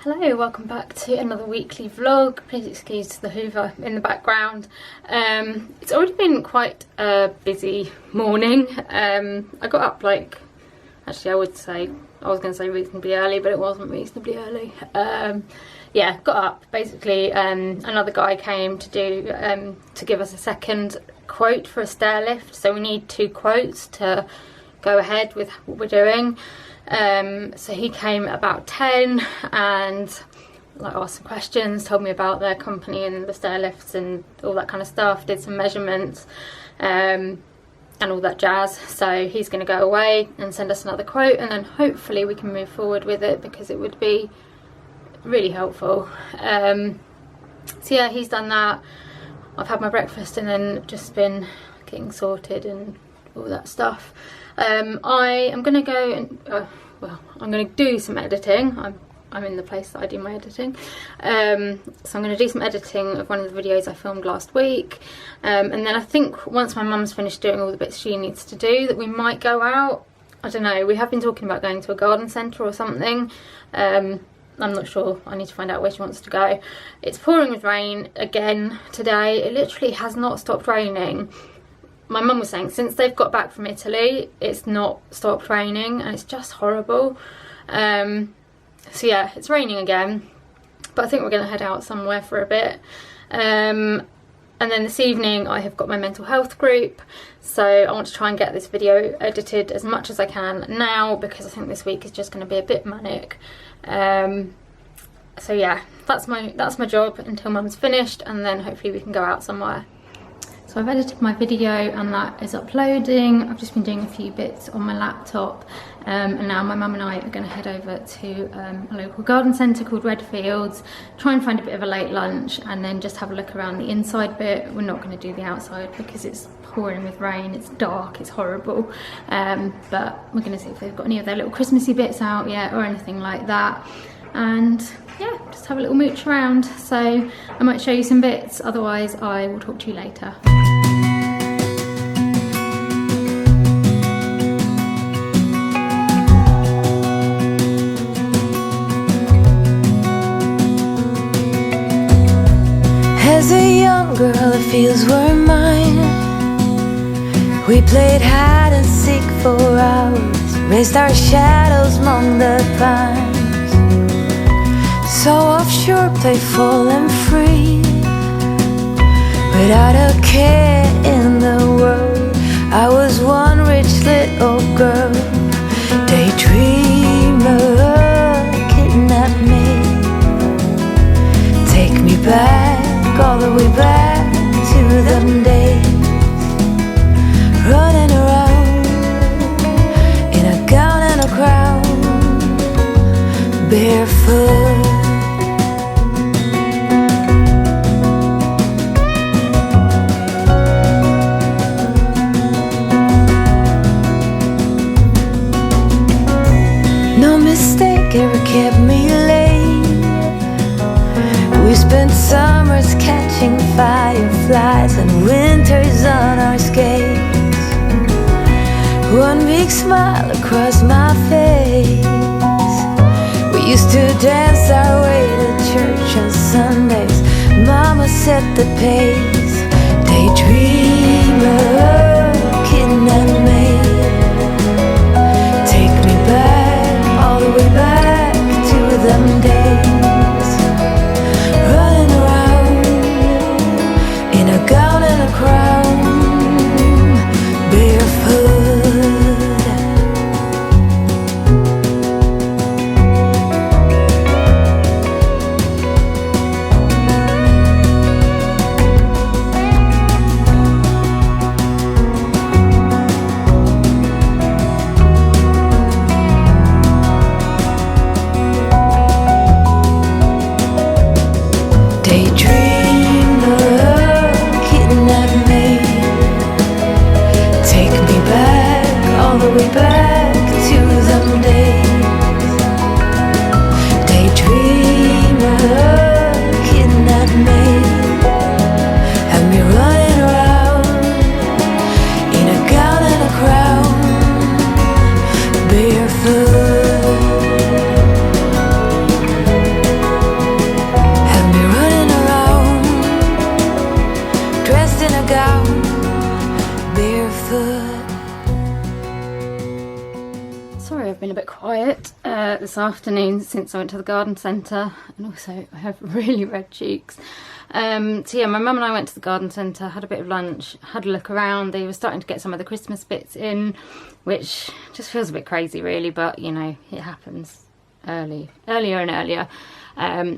Hello, welcome back to another weekly vlog. Please excuse the hoover in the background. It's already been quite a busy morning. I got up actually I was going to say reasonably early, but it wasn't reasonably early. Yeah, got up. Basically, another guy came to give us a second quote for a stair lift. So we need 2 quotes to go ahead with what we're doing. So he came at about 10 and asked some questions, told me about their company and the stair lifts and all that kind of stuff, did some measurements and all that jazz. So he's going to go away and send us another quote, and then hopefully we can move forward with it because it would be really helpful. So yeah, he's done that. I've had my breakfast and then just been getting sorted and all that stuff. I am going to go and I'm going to do some editing. I'm in the place that I do my editing. So I'm going to do some editing of one of the videos I filmed last week, and then I think once my mum's finished doing all the bits she needs to do, that we might go out. I don't know, we have been talking about going to a garden centre or something. I'm not sure. I need to find out where she wants to go. It's pouring with rain again today. It literally has not stopped raining. My mum was saying since they've got back from Italy, it's not stopped raining, and it's just horrible. So yeah, it's raining again, but I think we're going to head out somewhere for a bit. And then this evening I have got my mental health group, so I want to try and get this video edited as much as I can now, because I think this week is just going to be a bit manic. So yeah, that's my job until mum's finished, and then hopefully we can go out somewhere. So I've edited my video and that is uploading. I've just been doing a few bits on my laptop, and now my mum and I are going to head over to a local garden centre called Redfields, try and find a bit of a late lunch, and then just have a look around the inside bit. We're not going to do the outside because it's pouring with rain, it's dark, it's horrible, but we're going to see if they've got any of their little Christmassy bits out yet or anything like that. And yeah, just have a little mooch around. So I might show you some bits, otherwise I will talk to you later. As a young girl, the fields were mine. We played hide and seek for hours, raised our shadows among the pines. So offshore, playful and free, without a care in the world. I was one rich little girl, daydreamer, kidnap me, take me back, all the way back to them days, running around in a gown and a crown, barefoot. No mistake ever kept me late. We spent summers catching fireflies and winters on our skates. One big smile across my face. We used to dance our way to church on Sundays. Mama set the pace. Daydreamer, kidnap me, take me back, all the way back to them days, running around in a gown and a crown, barefoot. quiet this afternoon since I went to the garden centre, and also I have really red cheeks. So yeah, my mum and I went to the garden centre, had a bit of lunch, had a look around. They were starting to get some of the Christmas bits in, which just feels a bit crazy really, but you know, it happens earlier and earlier.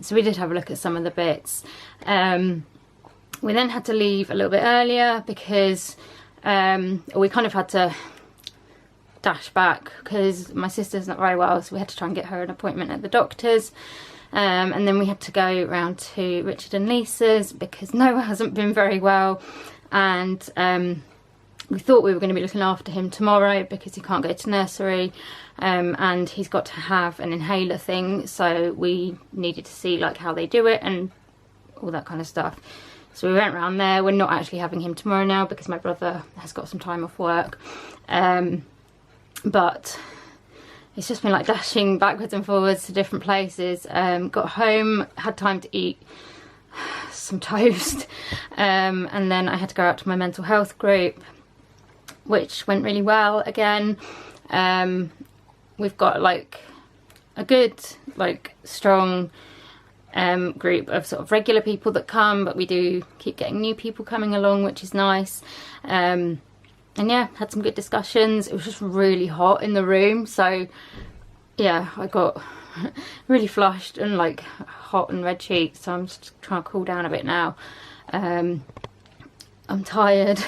So we did have a look at some of the bits. We then had to leave a little bit earlier because we kind of had to dash back because my sister's not very well, so we had to try and get her an appointment at the doctor's. And then we had to go round to Richard and Lisa's because Noah hasn't been very well, and we thought we were going to be looking after him tomorrow because he can't go to nursery, and he's got to have an inhaler thing, so we needed to see like how they do it and all that kind of stuff. So we went round there. We're not actually having him tomorrow now because my brother has got some time off work, but it's just been like dashing backwards and forwards to different places. Got home, had time to eat some toast, and then I had to go out to my mental health group, which went really well again. We've got like a good, like strong group of sort of regular people that come, but we do keep getting new people coming along, which is nice. And yeah, had some good discussions. It was just really hot in the room, so yeah, I got really flushed and like hot and red cheeks, so I'm just trying to cool down a bit now. I'm tired,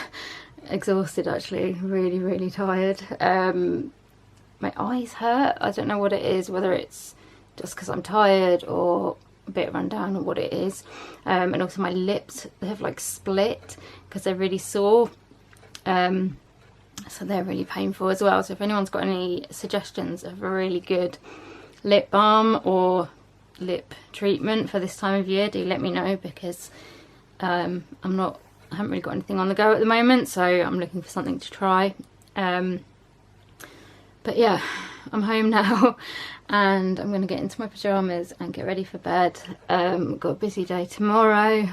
exhausted actually, really tired. My eyes hurt. I don't know what it is, whether it's just because I'm tired or a bit run down or what it is. And also my lips, they have like split because they're really sore. So they're really painful as well. So if anyone's got any suggestions of a really good lip balm or lip treatment for this time of year, do let me know, because I haven't really got anything on the go at the moment, so I'm looking for something to try. But yeah, I'm home now and I'm going to get into my pyjamas and get ready for bed. Got a busy day tomorrow.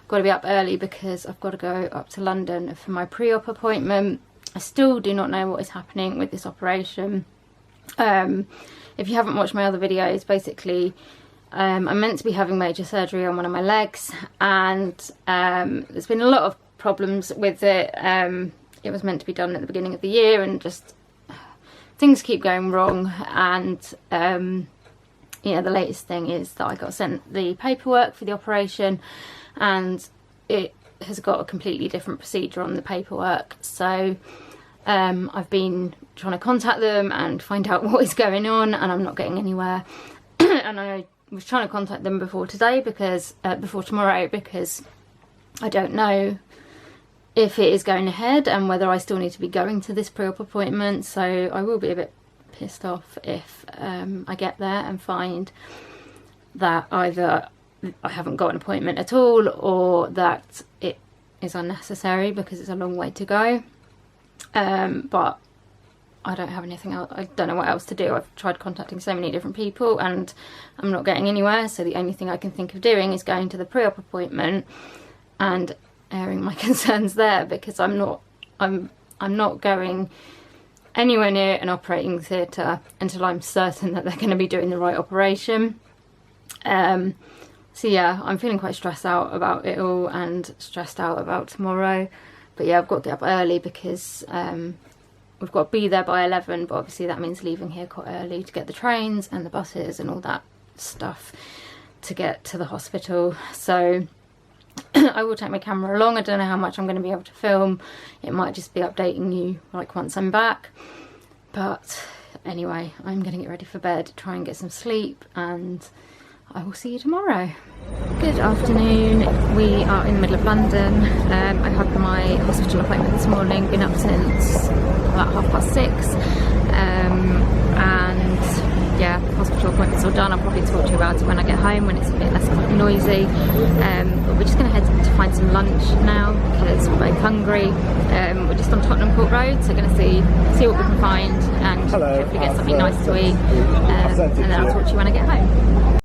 Got to be up early because I've got to go up to London for my pre-op appointment. I still do not know what is happening with this operation. If you haven't watched my other videos, basically I'm meant to be having major surgery on one of my legs, and there's been a lot of problems with it. It was meant to be done at the beginning of the year, and just things keep going wrong, and yeah, the latest thing is that I got sent the paperwork for the operation, and it has got a completely different procedure on the paperwork. So I've been trying to contact them and find out what is going on, and I'm not getting anywhere. And I was trying to contact them before today, because before tomorrow, because I don't know if it is going ahead and whether I still need to be going to this pre-op appointment. So I will be a bit pissed off if I get there and find that either I haven't got an appointment at all, or that it is unnecessary because it's a long way to go. But I don't have anything else. I don't know what else to do. I've tried contacting so many different people and I'm not getting anywhere, so the only thing I can think of doing is going to the pre-op appointment and airing my concerns there, because I'm not going anywhere near an operating theatre until I'm certain that they're going to be doing the right operation. So yeah, I'm feeling quite stressed out about it all and stressed out about tomorrow. But yeah, I've got to get up early because we've got to be there by 11, but obviously that means leaving here quite early to get the trains and the buses and all that stuff to get to the hospital. So I will take my camera along. I don't know how much I'm going to be able to film. It might just be updating you like once I'm back. But anyway, I'm going to get ready for bed, try and get some sleep, and I will see you tomorrow. Good afternoon. We are in the middle of London. I had my hospital appointment this morning, been up since about 6:30, and yeah, the hospital appointment's all done. I'll probably talk to you about it when I get home, when it's a bit less noisy. But we're just going to head to find some lunch now because we're both hungry. We're just on Tottenham Court Road, so we're going to see what we can find and hopefully get something nice to eat. And then I'll talk to you when I get home.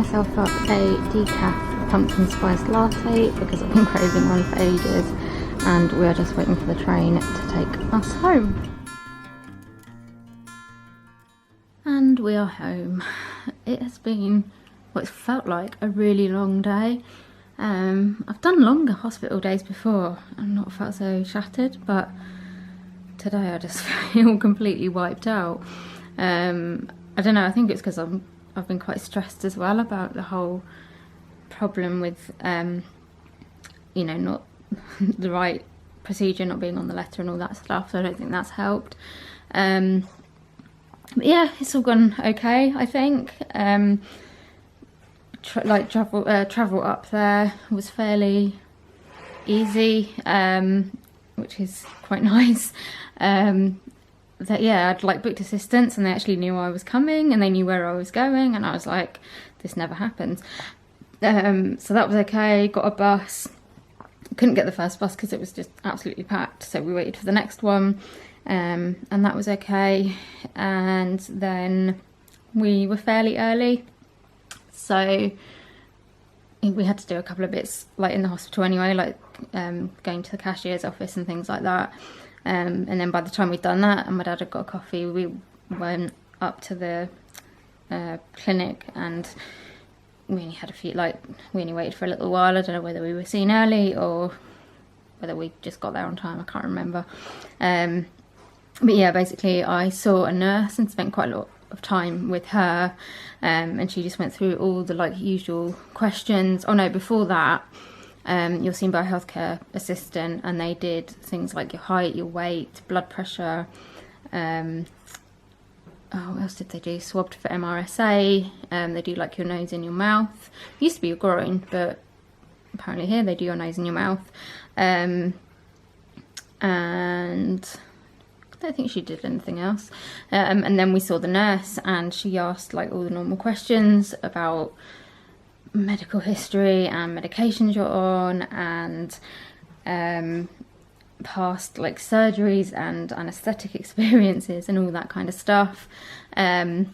myself up a decaf pumpkin spice latte because I've been craving one for ages, and we are just waiting for the train to take us home. And we are home. It has been what felt like a really long day. I've done longer hospital days before and not felt so shattered, but today I just feel completely wiped out. I don't know, I think it's because I've been quite stressed as well about the whole problem with, you know, not the right procedure not being on the letter and all that stuff, so I don't think that's helped. But yeah, it's all gone okay, I think. Travel up there was fairly easy, which is quite nice. I'd like booked assistance and they actually knew I was coming and they knew where I was going, and I was like, this never happens. So that was okay. Got a bus. Couldn't get the first bus because it was just absolutely packed, so we waited for the next one, and that was okay. And then we were fairly early, so we had to do a couple of bits like in the hospital anyway, like going to the cashier's office and things like that. And then by the time we'd done that and my dad had got a coffee, we went up to the clinic, and we only had we only waited for a little while. I don't know whether we were seen early or whether we just got there on time, I can't remember. But yeah, basically I saw a nurse and spent quite a lot of time with her, and she just went through all the like usual questions. Oh no, before that, you're seen by a healthcare assistant, and they did things like your height, your weight, blood pressure. What else did they do? Swabbed for MRSA. They do like your nose and your mouth. It used to be your groin, but apparently here they do your nose and your mouth. And I don't think she did anything else. And then we saw the nurse, and she asked like all the normal questions about medical history and medications you're on, and past like surgeries and anaesthetic experiences and all that kind of stuff. And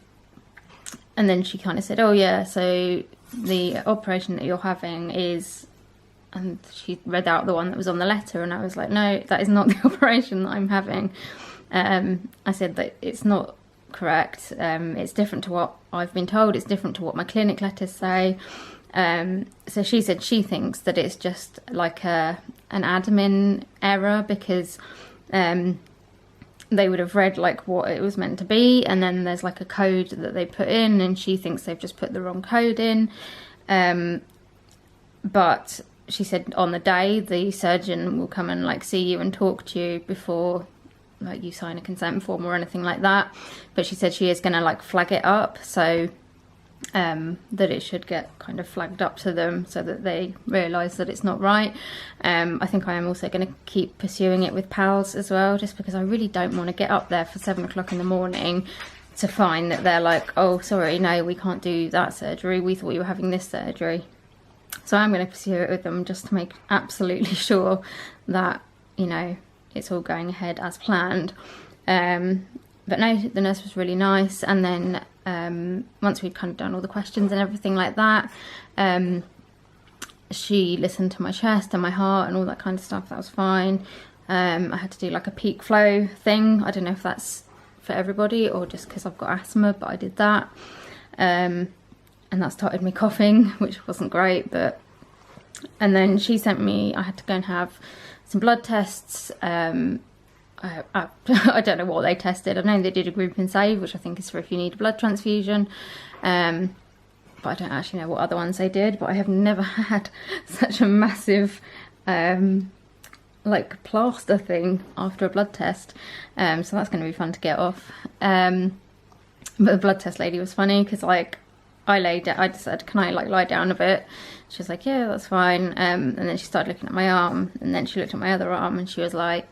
then she kind of said, oh yeah, so the operation that you're having is, and she read out the one that was on the letter, and I was like, no, that is not the operation that I'm having. I said that it's not correct. It's different to what I've been told. It's different to what my clinic letters say. So she said she thinks that it's just like an admin error, because they would have read like what it was meant to be, and then there's like a code that they put in, and she thinks they've just put the wrong code in. But she said on the day the surgeon will come and like see you and talk to you before like you sign a consent form or anything like that. But she said she is going to like flag it up, so that it should get kind of flagged up to them so that they realise that it's not right. I think I am also going to keep pursuing it with pals as well, just because I really don't want to get up there for 7 o'clock in the morning to find that they're like, oh sorry, no, we can't do that surgery, we thought you were having this surgery. So I'm going to pursue it with them just to make absolutely sure that, you know, it's all going ahead as planned. But no, the nurse was really nice, and then once we'd kind of done all the questions and everything like that, she listened to my chest and my heart and all that kind of stuff. That was fine. I had to do like a peak flow thing. I don't know if that's for everybody or just because I've got asthma, but I did that. And that started me coughing, which wasn't great. And then she sent me, I had to go and have some blood tests. I don't know what they tested. I know they did a group and save, which I think is for if you need a blood transfusion. But I don't actually know what other ones they did. But I have never had such a massive like plaster thing after a blood test. So that's going to be fun to get off. But the blood test lady was funny because like I laid down, I just said, can I like lie down a bit? She was like, yeah, that's fine. And then she started looking at my arm, and then she looked at my other arm, and she was like,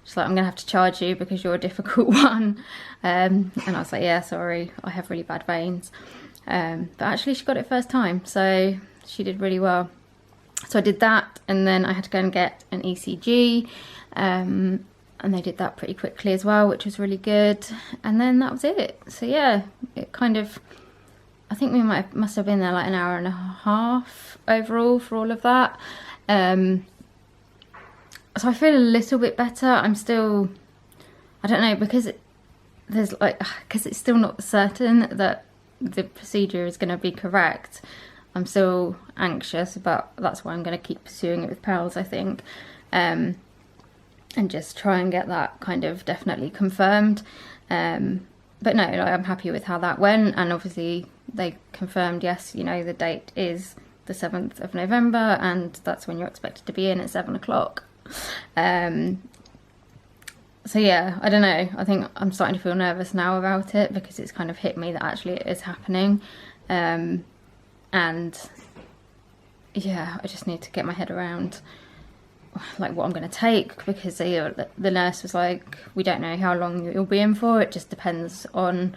she's like, I'm gonna have to charge you because you're a difficult one. And I was like, yeah, sorry, I have really bad veins. But actually she got it first time, so she did really well. So I did that, and then I had to go and get an ECG, and they did that pretty quickly as well, which was really good. And then that was it. So yeah, it kind of, I think we must have been there like an hour and a half overall for all of that. So I feel a little bit better. I'm still, I don't know, because it's still not certain that the procedure is going to be correct. I'm still anxious, but that's why I'm going to keep pursuing it with pals, I think, and just try and get that kind of definitely confirmed. But no, I'm happy with how that went, and obviously they confirmed, yes, you know, the date is the 7th of November, and that's when you're expected to be in at 7 o'clock. So yeah, I don't know, I think I'm starting to feel nervous now about it, because it's kind of hit me that actually it is happening. And yeah, I just need to get my head around like what I'm going to take, because the nurse was like, we don't know how long you'll be in for, it just depends on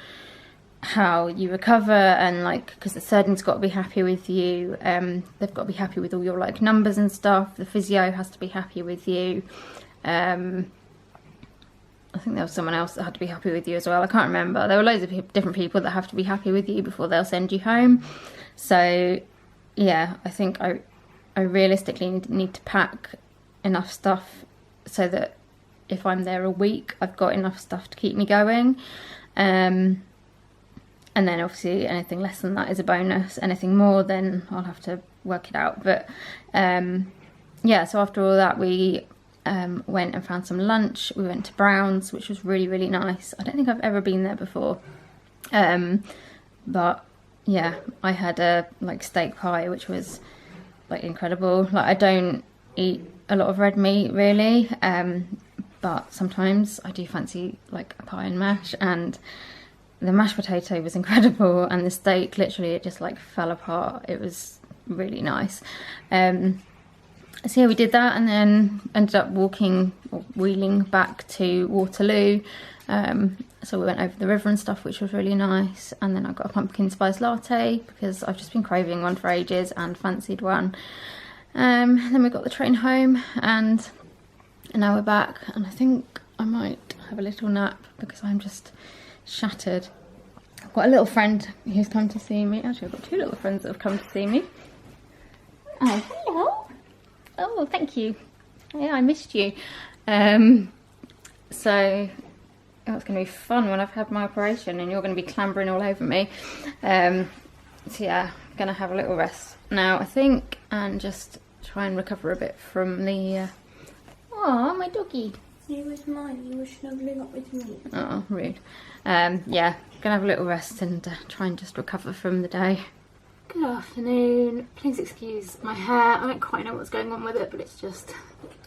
how you recover, and like, because the surgeon's got to be happy with you, they've got to be happy with all your like numbers and stuff, the physio has to be happy with you, I think there was someone else that had to be happy with you as well, I can't remember, there were loads of different people that have to be happy with you before they'll send you home. So yeah, I think I realistically need to pack enough stuff so that if I'm there a week, I've got enough stuff to keep me going. And then obviously anything less than that is a bonus. Anything more, then I'll have to work it out. But yeah, so after all that, we went and found some lunch. We went to Brown's, which was really, really nice. I don't think I've ever been there before. But yeah, I had a like steak pie, which was like incredible. Like, I don't eat a lot of red meat really, but sometimes I do fancy like a pie and mash, and the mashed potato was incredible, and the steak, literally it just like fell apart. It was really nice. So yeah, we did that, and then ended up wheeling back to Waterloo. So we went over the river and stuff, which was really nice, and then I got a pumpkin spice latte because I've just been craving one for ages and fancied one. Then we got the train home, and now we're back, and I think I might have a little nap because I'm just shattered. I've got a little friend who's come to see me. Actually, I've got two little friends that have come to see me. Oh, hello. Oh, thank you. Yeah, I missed you. So it's going to be fun when I've had my operation and you're going to be clambering all over me. So yeah, I'm going to have a little rest now, I think, and just try and recover a bit from the... Oh, my doggy. He was mine, you were snuggling up with me. Oh, rude. Yeah, gonna have a little rest and try and just recover from the day. Good afternoon. Please excuse my hair. I don't quite know what's going on with it, but it's just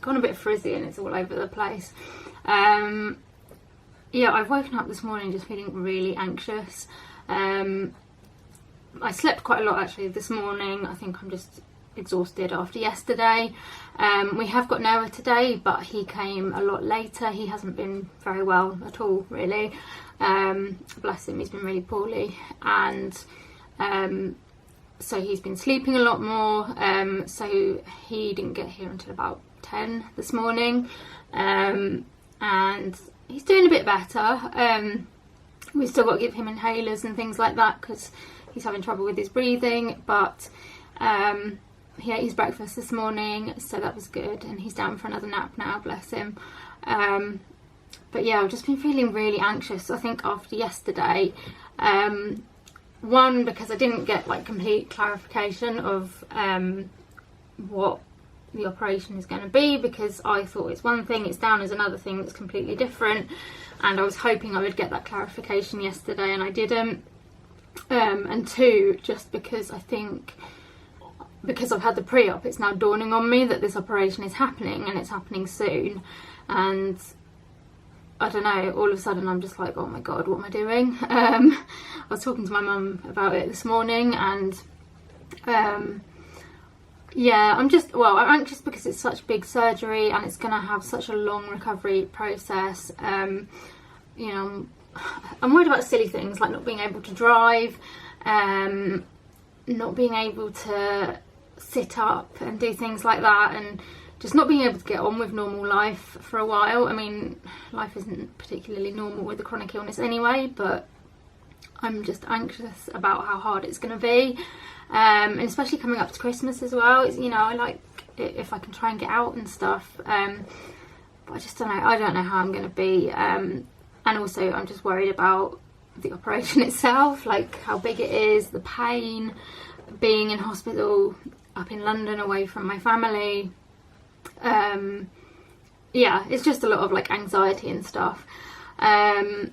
gone a bit frizzy and it's all over the place. Yeah, I've woken up this morning just feeling really anxious. I slept quite a lot actually this morning. I think I'm just exhausted after yesterday. We have got Noah today, but he came a lot later. He hasn't been very well at all, really. Bless him, he's been really poorly, and so he's been sleeping a lot more. So he didn't get here until about 10 this morning, and he's doing a bit better. We've still got to give him inhalers and things like that because he's having trouble with his breathing, but he ate his breakfast this morning, so that was good, and he's down for another nap now, bless him. But yeah, I've just been feeling really anxious, I think, after yesterday. One, because I didn't get like complete clarification of what the operation is going to be, because I thought it's one thing, it's down as another thing that's completely different, and I was hoping I would get that clarification yesterday and I didn't. And two, just because I think, because I've had the pre-op, it's now dawning on me that this operation is happening, and it's happening soon, and I don't know, all of a sudden I'm just like, oh my god, what am I doing? I was talking to my mum about it this morning, and yeah, I'm anxious because it's such big surgery and it's going to have such a long recovery process. You know, I'm worried about silly things like not being able to drive, not being able to sit up and do things like that, and just not being able to get on with normal life for a while. I mean, life isn't particularly normal with a chronic illness anyway, but I'm just anxious about how hard it's going to be, and especially coming up to Christmas as well. It's, you know, I like it if I can try and get out and stuff, but I just don't know. I don't know how I'm going to be, and also I'm just worried about the operation itself, like how big it is, the pain, being in hospital up in London away from my family. Yeah, it's just a lot of like anxiety and stuff. And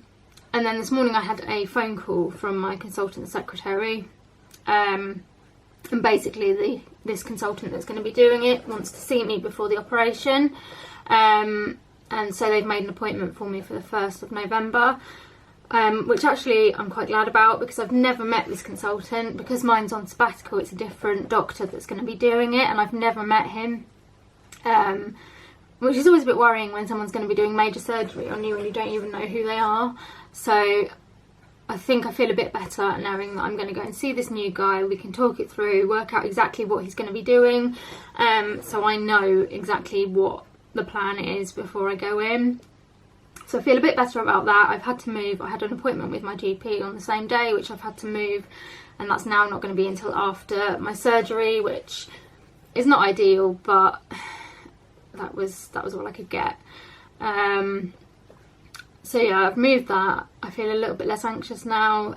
then this morning I had a phone call from my consultant secretary, and basically this consultant that's going to be doing it wants to see me before the operation, and so they've made an appointment for me for the 1st of November, which actually I'm quite glad about, because I've never met this consultant. Because mine's on sabbatical, it's a different doctor that's going to be doing it, and I've never met him, which is always a bit worrying when someone's going to be doing major surgery on you and you don't even know who they are. So I think I feel a bit better knowing that I'm going to go and see this new guy. We can talk it through, work out exactly what he's going to be doing, so I know exactly what the plan is before I go in. So I feel a bit better about that. I've had to move. I had an appointment with my GP on the same day, which I've had to move, and that's now not going to be until after my surgery, which is not ideal, but that was all I could get. So yeah, I've moved that. I feel a little bit less anxious now,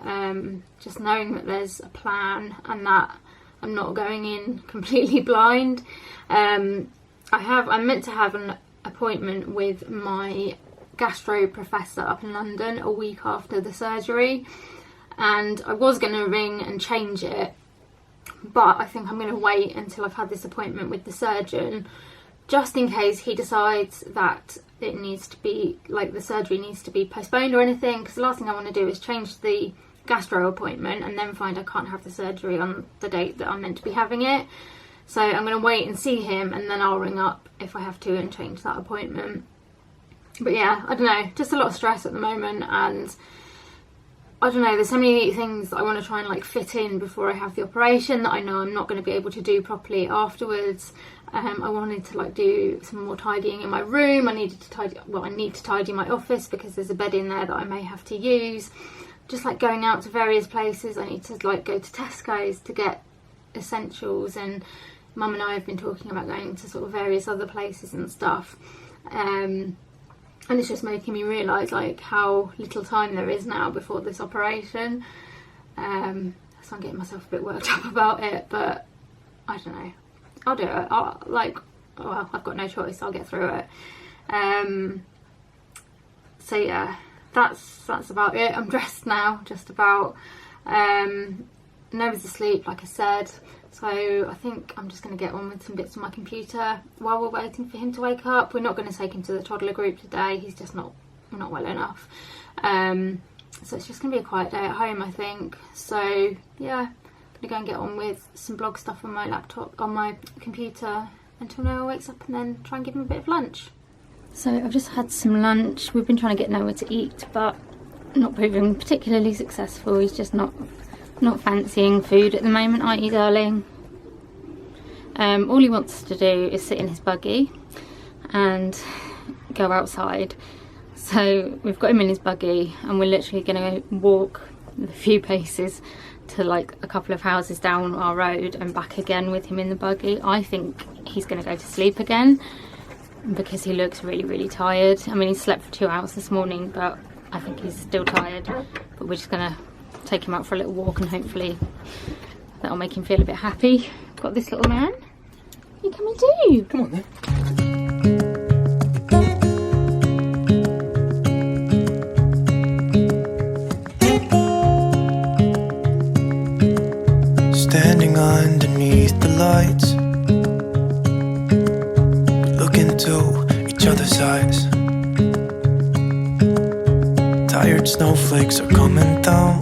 just knowing that there's a plan and that I'm not going in completely blind. I'm meant to have an appointment with my gastro professor up in London a week after the surgery, and I was going to ring and change it, but I think I'm going to wait until I've had this appointment with the surgeon, just in case he decides that it needs to be, like, the surgery needs to be postponed or anything, because the last thing I want to do is change the gastro appointment and then find I can't have the surgery on the date that I'm meant to be having it. So I'm going to wait and see him, and then I'll ring up if I have to and change that appointment. But yeah, I don't know, just a lot of stress at the moment, and I don't know, there's so many things that I want to try and like fit in before I have the operation that I know I'm not going to be able to do properly afterwards. I wanted to like do some more tidying in my room. I need to tidy my office because there's a bed in there that I may have to use. Just like going out to various places. I need to like go to Tesco's to get essentials, and Mum and I have been talking about going to sort of various other places and stuff. And it's just making me realise like how little time there is now before this operation. So I'm getting myself a bit worked up about it, but I don't know. I'll do it. I've got no choice. I'll get through it. So yeah, that's about it. I'm dressed now, just about. Nova's asleep, like I said. So I think I'm just going to get on with some bits on my computer while we're waiting for him to wake up. We're not going to take him to the toddler group today. He's just not well enough. So it's just going to be a quiet day at home, I think. So yeah, I'm going to go and get on with some blog stuff on my laptop, on my computer, until Noah wakes up, and then try and give him a bit of lunch. So I've just had some lunch. We've been trying to get Noah to eat, but not proving particularly successful. He's just not fancying food at the moment, are you, darling? All he wants to do is sit in his buggy and go outside. So we've got him in his buggy, and we're literally going to walk a few paces to like a couple of houses down our road and back again with him in the buggy. I think he's going to go to sleep again because he looks really, really tired. I mean, he slept for 2 hours this morning, but I think he's still tired. But we're just going to take him out for a little walk, and hopefully that'll make him feel a bit happy. Got this little man. What are you coming to do? Come on then. Standing underneath the lights, look into each other's eyes. Tired snowflakes are coming down,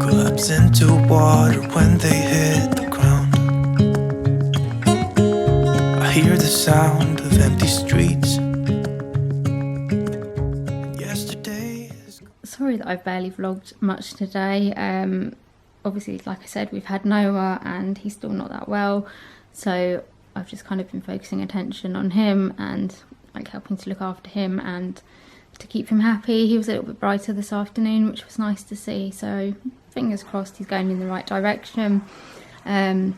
collapse into water when they hit the ground. I hear the sound of empty streets. Yesterday is... Sorry that I've barely vlogged much today. Obviously, like I said, we've had Noah and he's still not that well, so I've just kind of been focusing attention on him and like helping to look after him and to keep him happy. He was a little bit brighter this afternoon, which was nice to see, so fingers crossed he's going in the right direction. I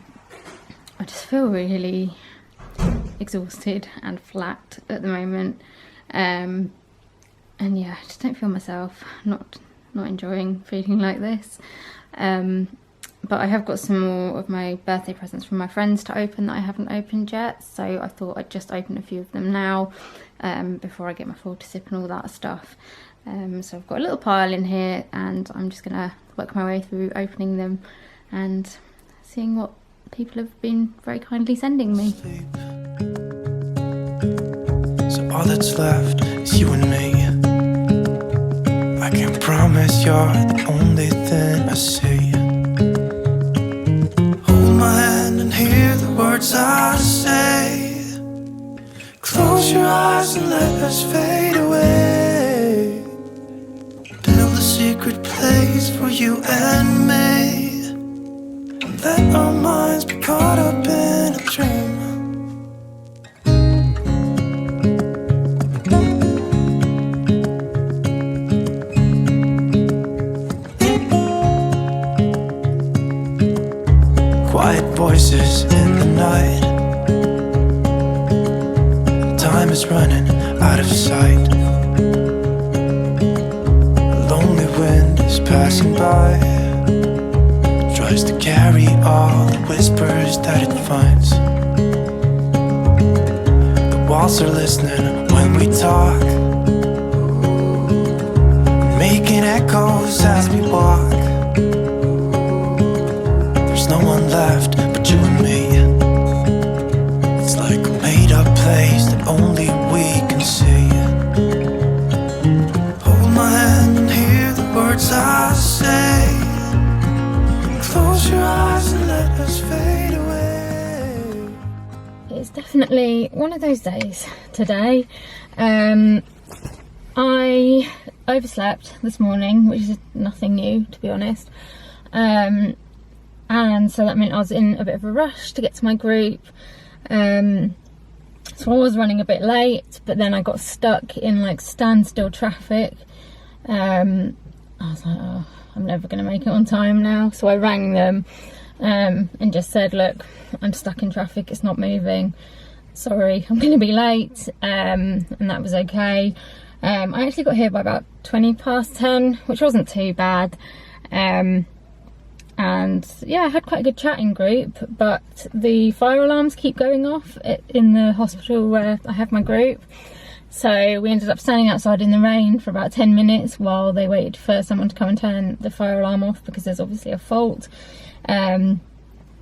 just feel really exhausted and flat at the moment, and yeah, I just don't feel myself, not enjoying feeling like this. But I have got some more of my birthday presents from my friends to open that I haven't opened yet, so I thought I'd just open a few of them now, before I get my full to sip and all that stuff. So I've got a little pile in here, and I'm just gonna work my way through opening them and seeing what people have been very kindly sending me. So all that's left is you and me. I can't promise you're the only thing I see. Hold my hand and hear the words I say. Close your eyes and let us fade away. Build a secret place for you and me. Let our minds be caught up in a dream. Quiet voices in the night. Time is running out of sight. A lonely wind is passing by. Tries to carry all the whispers that it finds. The walls are listening when we talk, making echoes as we walk. There's no one left but you and me. It's like a made-up place that only we can see. Hold my hand and hear the words I say. Close your eyes and let us fade away. It's definitely one of those days today. I overslept this morning, which is nothing new, to be honest. And so that meant I was in a bit of a rush to get to my group. So I was running a bit late, but then I got stuck in like standstill traffic. I was like, oh, I'm never going to make it on time now. So I rang them and just said, look, I'm stuck in traffic, it's not moving. Sorry, I'm going to be late. And that was okay. I actually got here by about 20 past 10, which wasn't too bad. And yeah, I had quite a good chatting group, but the fire alarms keep going off in the hospital where I have my group. So we ended up standing outside in the rain for about 10 minutes while they waited for someone to come and turn the fire alarm off, because there's obviously a fault. And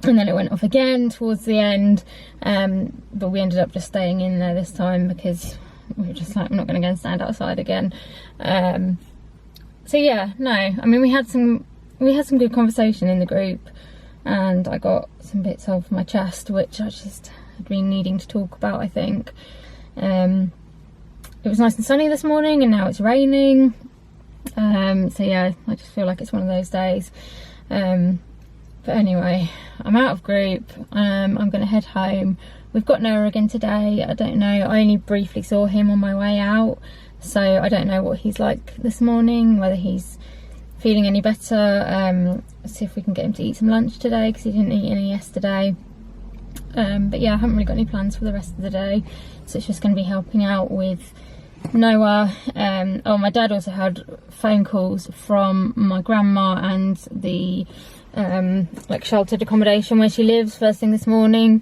then it went off again towards the end, but we ended up just staying in there this time because we were just like, I'm not going to go and stand outside again. So yeah, no, I mean, we had some good conversation in the group, and I got some bits off my chest which I just had been needing to talk about, I think. It was nice and sunny this morning, and now it's raining. So yeah, I just feel like it's one of those days. But anyway, I'm out of group. I'm going to head home. We've got Noah again today. I don't know, I only briefly saw him on my way out, so I don't know what he's like this morning, whether he's feeling any better. See if we can get him to eat some lunch today, because he didn't eat any yesterday. But yeah, I haven't really got any plans for the rest of the day, so it's just going to be helping out with Noah. Oh, my dad also had phone calls from my grandma and the like sheltered accommodation where she lives first thing this morning.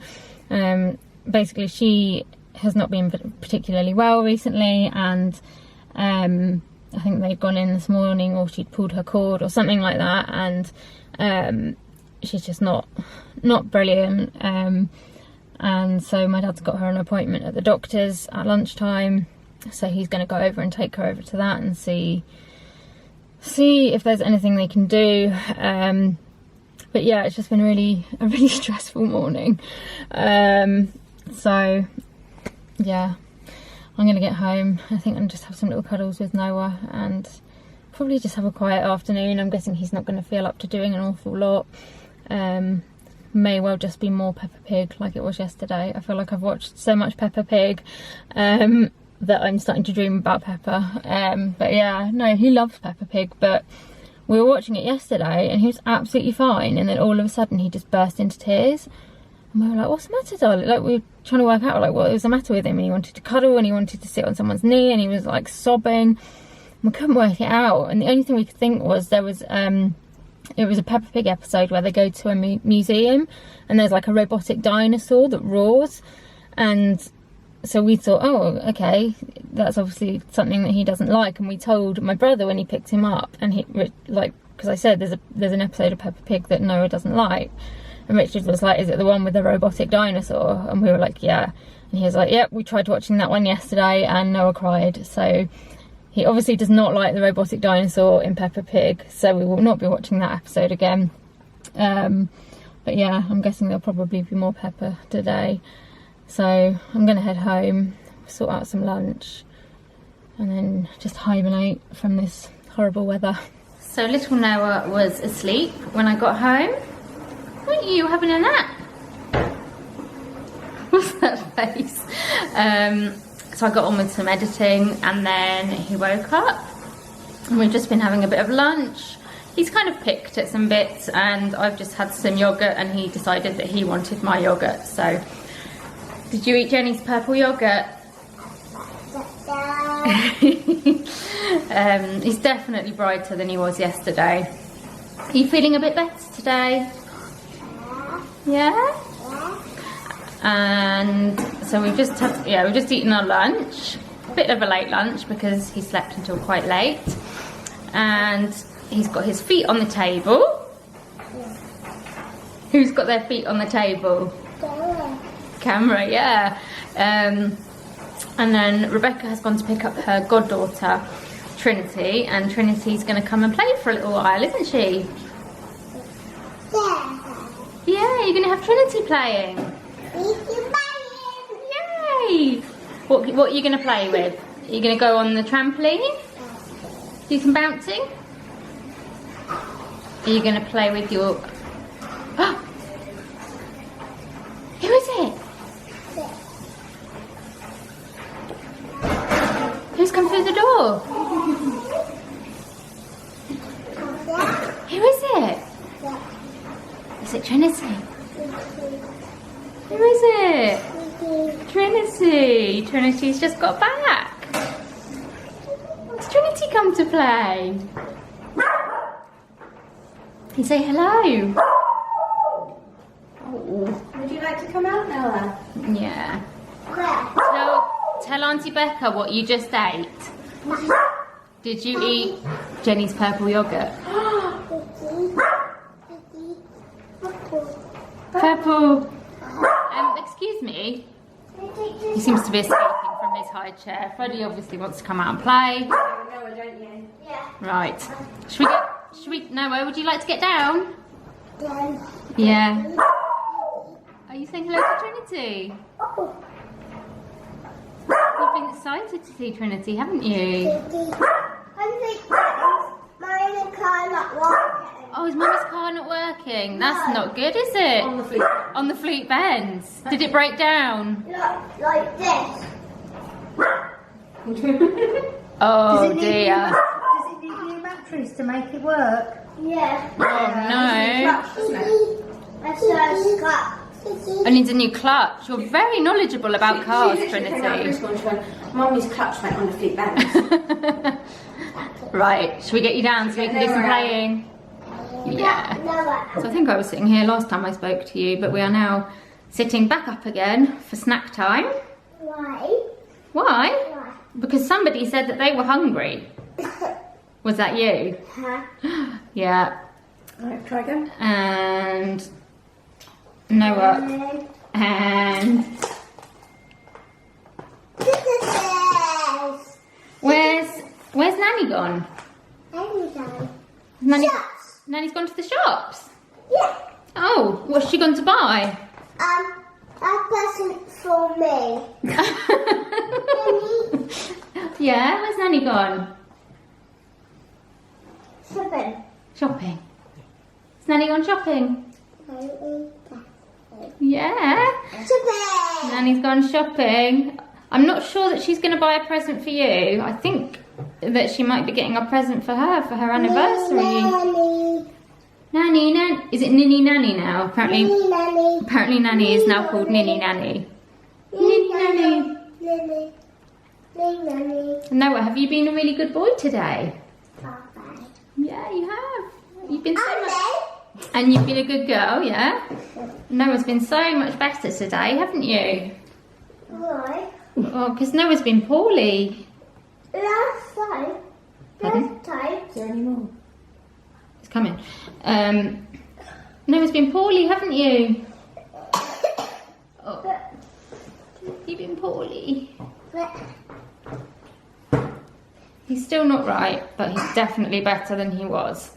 Basically, she has not been particularly well recently, and I think they'd gone in this morning, or she'd pulled her cord or something like that, and she's just not brilliant. And so my dad's got her an appointment at the doctor's at lunchtime, so he's going to go over and take her over to that and see if there's anything they can do. But yeah, it's just been a really stressful morning. So yeah, I'm going to get home. I think I'm just have some little cuddles with Noah and probably just have a quiet afternoon. I'm guessing he's not going to feel up to doing an awful lot. May well just be more Peppa Pig like it was yesterday. I feel like I've watched so much Peppa Pig. that I'm starting to dream about Peppa. But yeah, no, he loves Peppa Pig, but we were watching it yesterday and he was absolutely fine, and then all of a sudden he just burst into tears. And we were like, what's the matter, darling? Like, we were trying to work out like what was the matter with him, and he wanted to cuddle and he wanted to sit on someone's knee and he was like sobbing. We couldn't work it out, and the only thing we could think was there was it was a Peppa Pig episode where they go to a museum and there's like a robotic dinosaur that roars, and so we thought, oh, okay, that's obviously something that he doesn't like. And we told my brother when he picked him up, and he, like, because I said there's an episode of Peppa Pig that Noah doesn't like, and Richard was like, is it the one with the robotic dinosaur? And we were like, yeah. And he was like, yep, we tried watching that one yesterday and Noah cried. So he obviously does not like the robotic dinosaur in Peppa Pig, so we will not be watching that episode again. But yeah, I'm guessing there'll probably be more Peppa today. So I'm going to head home, sort out some lunch, and then just hibernate from this horrible weather. So little Noah was asleep when I got home. Weren't you having a nap? What's that face? So I got on with some editing, and then he woke up and we've just been having a bit of lunch. He's kind of picked at some bits, and I've just had some yogurt, and he decided that he wanted my yogurt. So did you eat Jenny's purple yogurt? He's definitely brighter than he was yesterday. Are you feeling a bit better today? Yeah? And so we've just eaten our lunch. A bit of a late lunch because he slept until quite late. And he's got his feet on the table. Who's got their feet on the table? Camera, yeah. And then Rebecca has gone to pick up her goddaughter, Trinity, and Trinity's going to come and play for a little while, isn't she? Yeah, you're going to have Trinity playing. Yay! What are you going to play with? Are you going to go on the trampoline? Do some bouncing? Are you going to play with your... Who is it? Who's come through the door? Who is it? Is it Trinity? Who is it? Trinity. Trinity's just got back. Has Trinity come to play? You say hello. Oh. Would you like to come out, Noah? Yeah. Tell Auntie Becca what you just ate. Did you eat Jenny's purple yogurt? Purple. Excuse me. He seems to be escaping from his high chair. Freddie obviously wants to come out and play. Noah, don't you? Yeah. Right. Noah, would you like to get down? Yeah. Are you saying hello to Trinity? You've been excited to see Trinity, haven't you? Mine car not working. Oh, is Mummy's car not working? That's not good, is it? On the Fleet Benz. Did it break down? Like this. Oh dear. Does it need new batteries to make it work? Yeah. Oh no. It needs a new clutch. You're very knowledgeable about cars, Trinity. Mummy's clutch went on the Fleet Benz. Right, should we get you down so we can do some playing? Yeah. So I think I was sitting here last time I spoke to you, but we are now sitting back up again for snack time. Why? Why? Because somebody said that they were hungry. Was that you? Huh? Yeah. Alright, try again. And Noah. And where's Nanny gone? Nanny's gone to the shops? Yeah. Oh, what's she gone to buy? A present for me. Yeah, where's Nanny gone? Shopping. Has Nanny gone shopping? Yeah. Shopping. Nanny's gone shopping. I'm not sure that she's going to buy a present for you. I think that she might be getting a present for her anniversary. Nanny. Nanny. Is it Ninny Nanny now? Apparently Nanny is now called Ninny Nanny. Ninny Nanny. Noah, have you been a really good boy today? Yeah, you have. You've been so much... And you've been a good girl, yeah? Noah's been so much better today, haven't you? Why? Oh, because Noah's been poorly. Last time. Pardon? Is there any more? It's coming. Noah's been poorly, haven't you? Oh. You've been poorly. He's still not right, but he's definitely better than he was.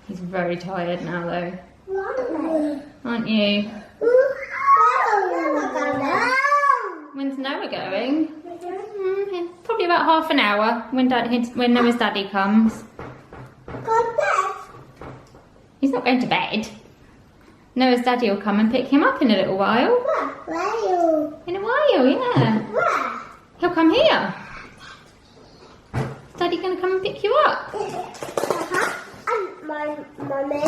He's very tired now, though. Aren't you? When's Noah going? Probably about half an hour when Noah's daddy comes. He's not going to bed. Noah's daddy will come and pick him up in a little while. In a while, yeah. He'll come here. Is Daddy going to come and pick you up? Mommy.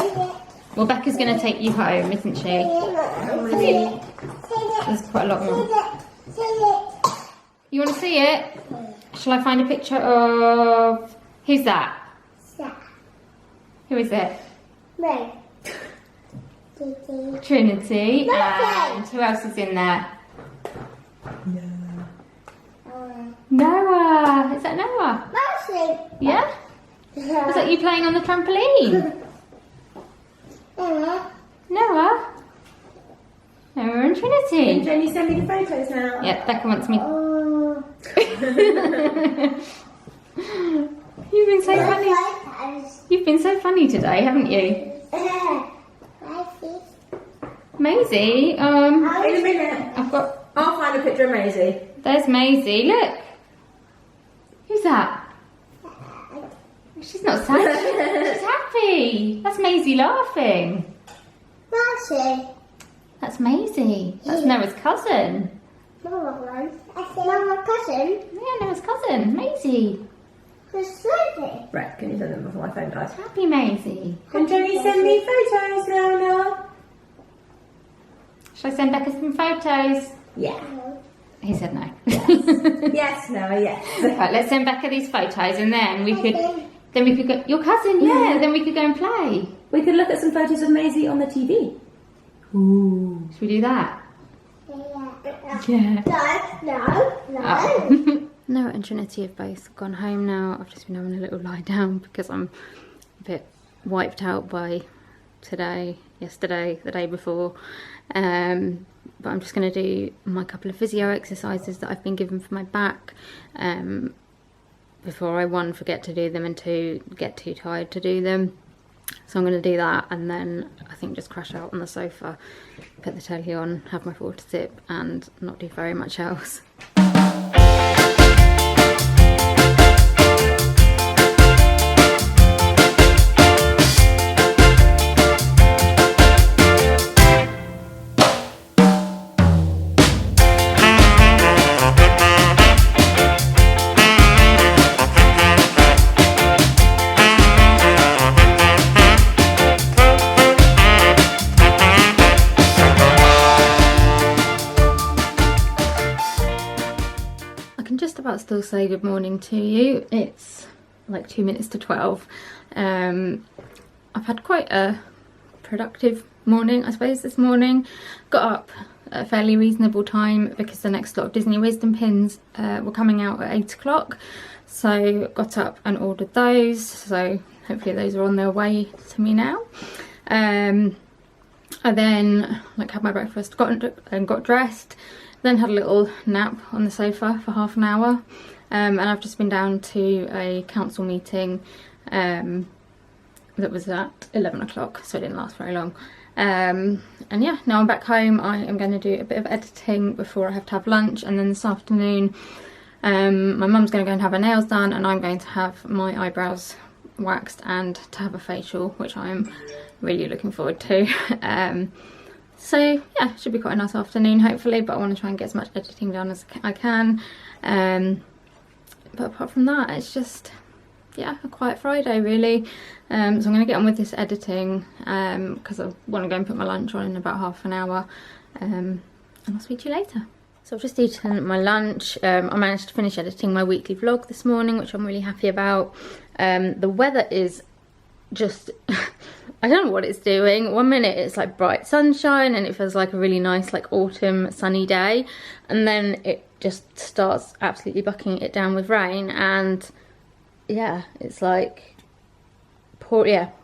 Well, Becca's going to take you home, isn't she? There's quite a lot more. You want to see it? Shall I find a picture of... Who's that? Who is it? Me. Trinity. And who else is in there? Noah. Is that Noah? Mercy. Yeah? Was that you playing on the trampoline? Noah? Noah and Trinity. Can you send me the photos now? Yeah, Becca wants me. Oh. You've been so funny. You've been so funny today, haven't you? Maisie, In a minute. I'll find a picture of Maisie. There's Maisie, look. Who's that? She's not sad, she's happy. That's Maisie laughing. Mercy. That's Maisie. That's Noah's cousin. Noah's cousin. Yeah, Noah's cousin, Maisie. Right, can you send them before my phone dies? Happy Maisie. Can Jenny send me photos now, Noah? Shall I send Becca some photos? Yeah. He said no. Yes, Noah, yes. Right, let's send Becca these photos and then we could go, your cousin, yeah, then we could go and play. We could look at some photos of Maisie on the TV. Ooh. Should we do that? Yeah. No. Oh. Noah and Trinity have both gone home now. I've just been having a little lie down because I'm a bit wiped out by today, yesterday, the day before. But I'm just going to do my couple of physio exercises that I've been given for my back before I, one, forget to do them and two, get too tired to do them. So I'm going to do that and then I think just crash out on the sofa, put the telly on, have my water sip and not do very much else. Still say good morning to you. It's like 2 minutes to 12. I've had quite a productive morning, I suppose, this morning. Got up at a fairly reasonable time because the next lot of Disney Wisdom pins were coming out at 8 o'clock. So got up and ordered those. So hopefully those are on their way to me now. I then had my breakfast, got dressed. Then had a little nap on the sofa for half an hour and I've just been down to a council meeting that was at 11 o'clock, so it didn't last very long. And yeah, now I'm back home. I am going to do a bit of editing before I have to have lunch, and then this afternoon my mum's going to go and have her nails done and I'm going to have my eyebrows waxed and to have a facial, which I'm really looking forward to. So yeah, should be quite a nice afternoon hopefully, but I want to try and get as much editing done as I can. But apart from that, it's just, yeah, a quiet Friday really. So I'm going to get on with this editing because I want to go and put my lunch on in about half an hour, and I'll speak to you later. So I've just eaten my lunch. I managed to finish editing my weekly vlog this morning, which I'm really happy about. The weather is just I don't know what it's doing. One minute it's like bright sunshine and it feels like a really nice like autumn sunny day, and then it just starts absolutely bucking it down with rain, and yeah, it's like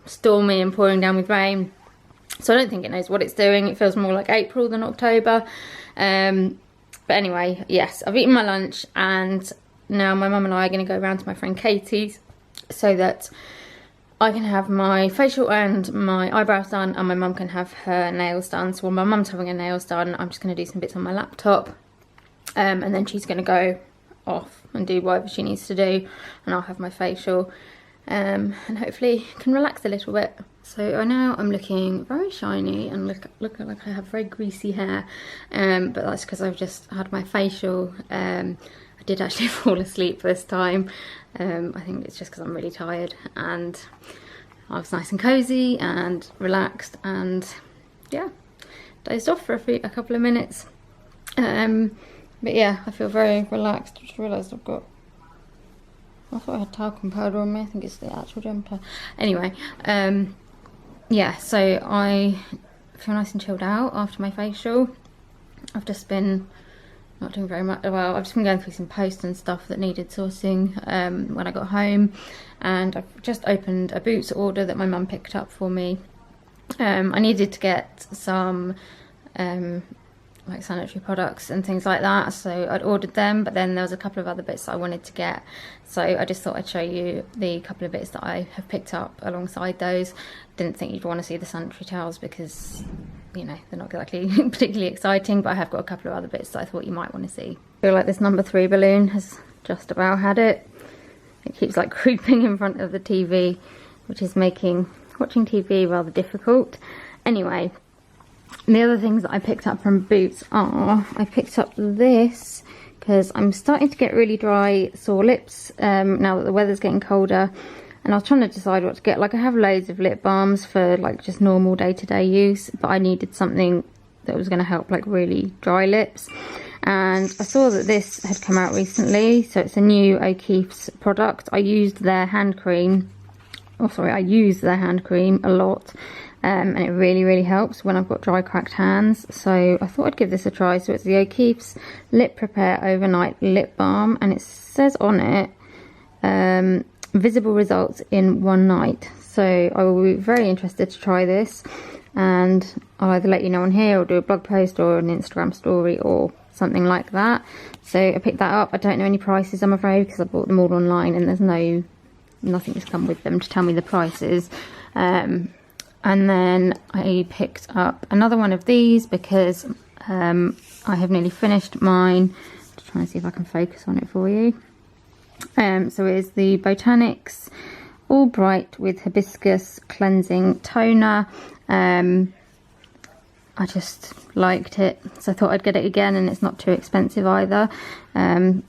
stormy and pouring down with rain. So I don't think it knows what it's doing. It feels more like April than October. But anyway, yes, I've eaten my lunch, and now my mum and I are going to go around to my friend Katie's so that I can have my facial and my eyebrows done, and my mum can have her nails done. So while my mum's having her nails done, I'm just going to do some bits on my laptop, and then she's going to go off and do whatever she needs to do, and I'll have my facial, and hopefully can relax a little bit. So now I'm looking very shiny and looking like I have very greasy hair, but that's because I've just had my facial. I did actually fall asleep this time. I think it's just because I'm really tired, and I was nice and cozy and relaxed, and yeah, dozed off for a couple of minutes. But yeah, I feel very relaxed. I just realised I thought I had talcum powder on me. I think it's the actual jumper. Anyway, yeah, so I feel nice and chilled out after my facial. I've just been not doing very much. Well, I've just been going through some posts and stuff that needed sorting when I got home, and I've just opened a Boots order that my mum picked up for me. I needed to get some like sanitary products and things like that, so I'd ordered them, but then there was a couple of other bits that I wanted to get, so I just thought I'd show you the couple of bits that I have picked up alongside those. Didn't think you'd want to see the sanitary towels because, you know, they're not exactly particularly exciting, but I have got a couple of other bits that I thought you might want to see. I feel like this number 3 balloon has just about had it. It keeps like creeping in front of the TV, which is making watching TV rather difficult. Anyway, the other things that I picked up from Boots are, I picked up this because I'm starting to get really dry sore lips now that the weather's getting colder, and I was trying to decide what to get. Like, I have loads of lip balms for like just normal day-to-day use, but I needed something that was going to help like really dry lips, and I saw that this had come out recently. So it's a new O'Keeffe's product. I used their hand cream, I use their hand cream a lot, and it really helps when I've got dry cracked hands, so I thought I'd give this a try. So it's the O'Keeffe's Lip Prepare Overnight Lip Balm, and it says on it visible results in 1 night, so I will be very interested to try this, and I'll either let you know on here or do a blog post or an Instagram story or something like that. So I picked that up. I don't know any prices, I'm afraid, because I bought them all online and there's nothing has come with them to tell me the prices. And then I picked up another one of these because I have nearly finished mine. Just trying to see if I can focus on it for you. So it is the Botanics All Bright with Hibiscus Cleansing Toner. I just liked it, so I thought I'd get it again, and it's not too expensive either.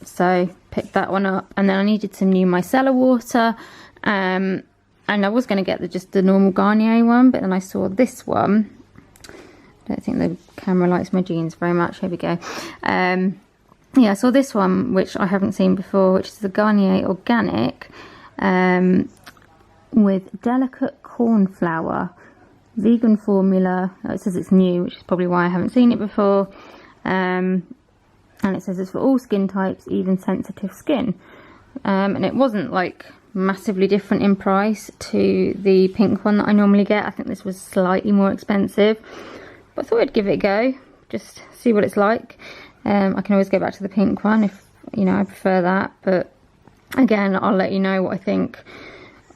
So picked that one up, and then I needed some new micellar water. And I was going to get just the normal Garnier one, but then I saw this one. I don't think the camera likes my jeans very much. Here we go. Yeah, I saw this one, which I haven't seen before, which is the Garnier Organic with delicate corn flour, vegan formula. Oh, it says it's new, which is probably why I haven't seen it before. And it says it's for all skin types, even sensitive skin. And it wasn't like massively different in price to the pink one that I normally get. I think this was slightly more expensive, but I thought I'd give it a go, just see what it's like. I can always go back to the pink one if, you know, I prefer that, but again, I'll let you know what I think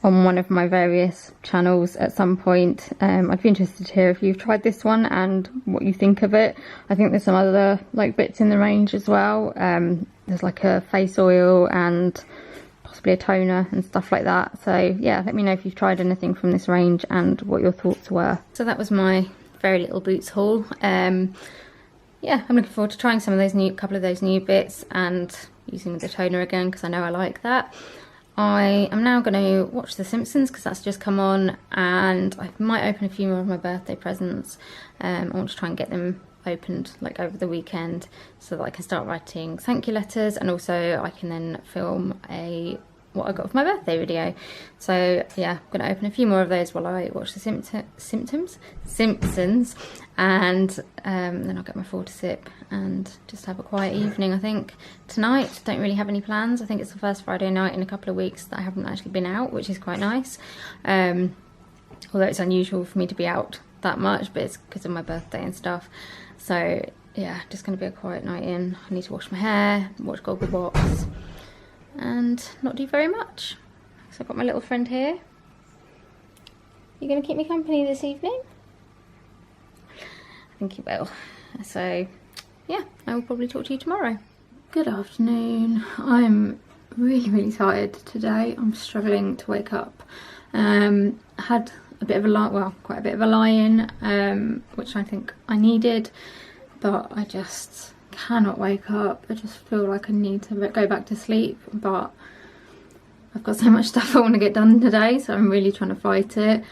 on one of my various channels at some point. I'd be interested to hear if you've tried this one and what you think of it. I think there's some other like bits in the range as well. There's like a face oil and possibly a toner and stuff like that. So yeah, let me know if you've tried anything from this range and what your thoughts were. So that was my very little boots haul. Yeah, I'm looking forward to trying some of those couple of those new bits and using the toner again because I know I like that. I am now going to watch The Simpsons because that's just come on, and I might open a few more of my birthday presents. I want to try and get them opened like over the weekend so that I can start writing thank you letters, and also I can then film what I got for my birthday video. So yeah, I'm going to open a few more of those while I watch The Simpsons, and then I'll get my to sip and just have a quiet evening. I think tonight, don't really have any plans. I think it's the first Friday night in a couple of weeks that I haven't actually been out, which is quite nice. Although it's unusual for me to be out that much, but it's because of my birthday and stuff. So yeah, just going to be a quiet night in. I need to wash my hair, watch Gogglebox, and not do very much. So I've got my little friend here. You going to keep me company this evening? I think you will. So yeah, I will probably talk to you tomorrow. Good afternoon. I'm really tired today. I'm struggling to wake up. Had a bit of a lie, well, quite a bit of a lie-in, which I think I needed, but I just cannot wake up. I just feel like I need to go back to sleep, but I've got so much stuff I want to get done today, so I'm really trying to fight it.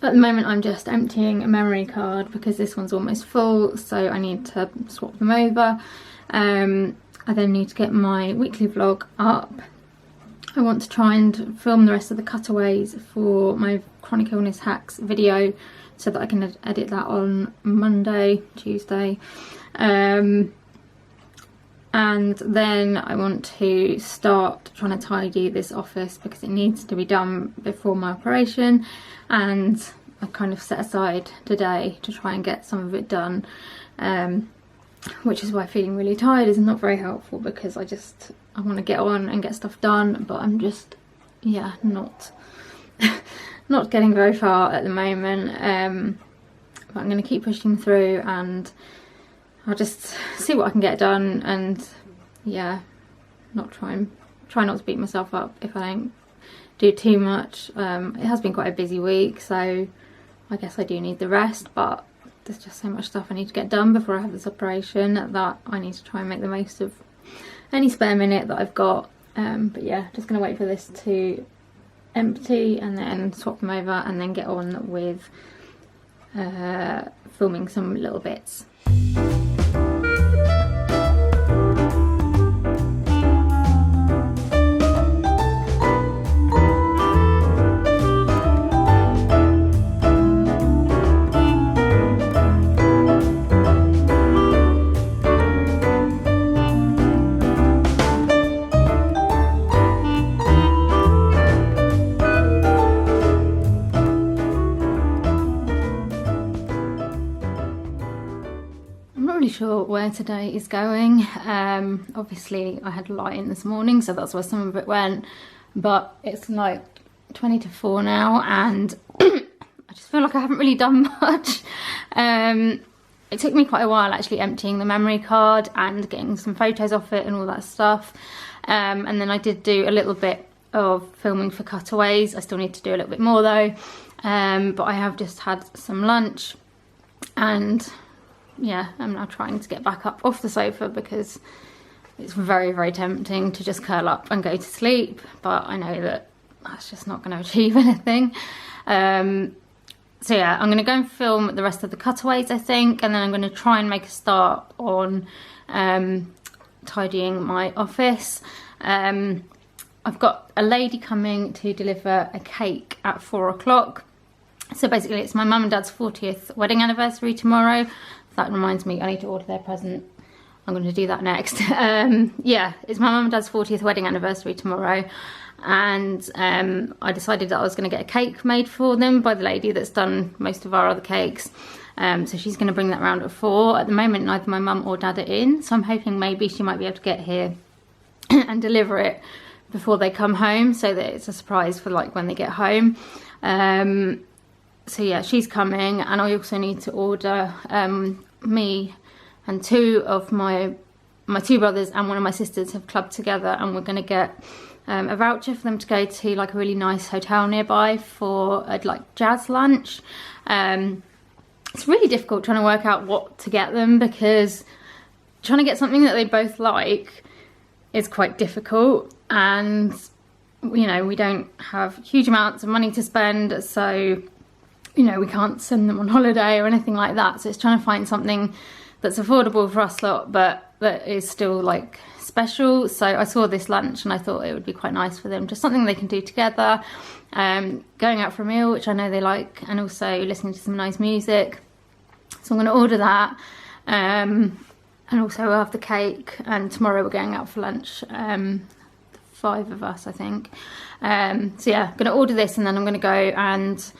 At the moment I'm just emptying a memory card because this one's almost full, so I need to swap them over. I then need to get my weekly vlog up. I want to try and film the rest of the cutaways for my chronic illness hacks video so that I can edit that on Monday, Tuesday. And then I want to start trying to tidy this office because it needs to be done before my operation, and I've kind of set aside today to try and get some of it done, which is why feeling really tired is not very helpful because I want to get on and get stuff done, but I'm just, yeah, not getting very far at the moment. But I'm going to keep pushing through, and I'll just see what I can get done, and yeah, try not to beat myself up if I don't do too much. It has been quite a busy week, so I guess I do need the rest, but there's just so much stuff I need to get done before I have this operation that I need to try and make the most of any spare minute that I've got. But yeah, just gonna wait for this to empty and then swap them over and then get on with filming some little bits. Sure where today is going. Obviously I had a lie-in this morning, so that's where some of it went, but it's like 20 to 4 now and I just feel like I haven't really done much. It took me quite a while actually emptying the memory card and getting some photos off it and all that stuff, and then I did do a little bit of filming for cutaways. I still need to do a little bit more though, but I have just had some lunch, and yeah, I'm now trying to get back up off the sofa because it's very tempting to just curl up and go to sleep, but I know that that's just not going to achieve anything. So yeah, I'm going to go and film the rest of the cutaways, I think, and then I'm going to try and make a start on tidying my office. I've got a lady coming to deliver a cake at 4 o'clock. So basically it's my mum and dad's 40th wedding anniversary tomorrow. That reminds me, I need to order their present. I'm going to do that next. Yeah, it's my mum and dad's 40th wedding anniversary tomorrow, and I decided that I was going to get a cake made for them by the lady that's done most of our other cakes. So she's going to bring that round at 4. At the moment, neither my mum or dad are in, so I'm hoping maybe she might be able to get here and deliver it before they come home, so that it's a surprise for like when they get home. So yeah, she's coming, and I also need to order me and 2 of my 2 brothers and one of my sisters have clubbed together, and we're going to get a voucher for them to go to like a really nice hotel nearby for a like jazz lunch. it's really difficult trying to work out what to get them, because trying to get something that they both like is quite difficult, and you know, we don't have huge amounts of money to spend, so you know, we can't send them on holiday or anything like that. So it's trying to find something that's affordable for us lot, but that is still like special. So I saw this lunch and I thought it would be quite nice for them, just something they can do together, going out for a meal, which I know they like, and also listening to some nice music. So I'm going to order that, and also we'll have the cake, and tomorrow we're going out for lunch, 5 of us I think. So yeah, I'm going to order this, and then I'm going to go and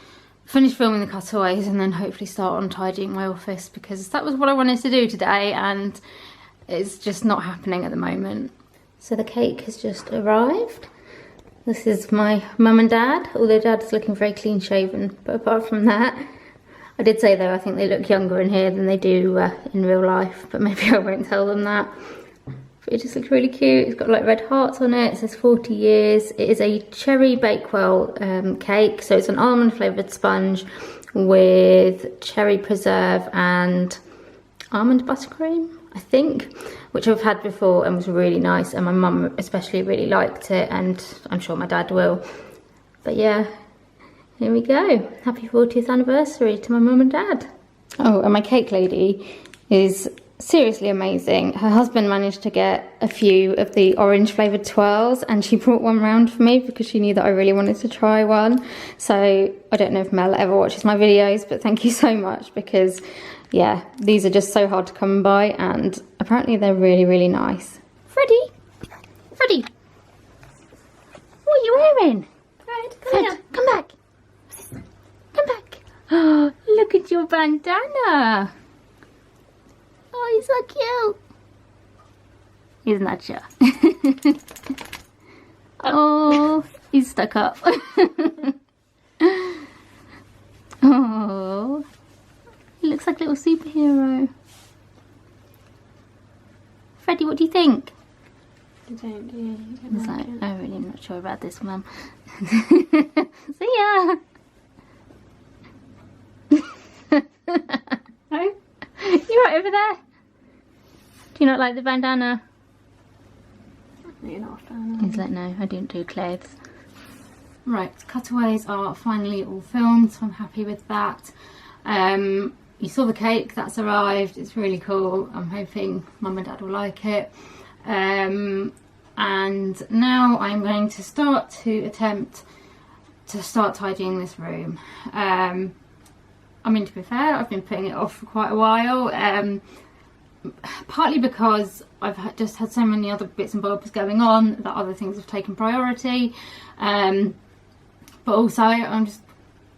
finish filming the cutaways, and then hopefully start on tidying my office, because that was what I wanted to do today and it's just not happening at the moment. So the cake has just arrived. This is my mum and dad, although dad's looking very clean shaven, but apart from that, I did say though I think they look younger in here than they do in real life, but maybe I won't tell them that. But it just looks really cute. It's got like red hearts on it. It says 40 years. It is a cherry bakewell cake. So it's an almond flavoured sponge with cherry preserve and almond buttercream, I think, which I've had before and was really nice. And my mum especially really liked it, and I'm sure my dad will. But yeah, here we go. Happy 40th anniversary to my mum and dad. Oh, and my cake lady is seriously amazing. Her husband managed to get a few of the orange flavoured twirls, and she brought one round for me because she knew that I really wanted to try one. So I don't know if Mel ever watches my videos, but thank you so much, because yeah, these are just so hard to come by, and apparently they're really, really nice. Freddie! Freddie! What are you wearing? Fred, come back. Come back. Oh, look at your bandana. Oh, he's so cute. He's not sure. Oh, he's stuck up. Oh, he looks like a little superhero. Freddie, what do you think? I don't, do you? He's like, I'm really not sure about this one. See ya. No? You right over there? Do you not like the bandana? You're not a fan. He's like, no, I didn't do clothes. Right, cutaways are finally all filmed, so I'm happy with that. You saw the cake, that's arrived. It's really cool. I'm hoping Mum and Dad will like it. And now I'm going to start to attempt to start tidying this room. I mean, to be fair, I've been putting it off for quite a while, partly because I've just had so many other bits and bobs going on that other things have taken priority, but also I'm just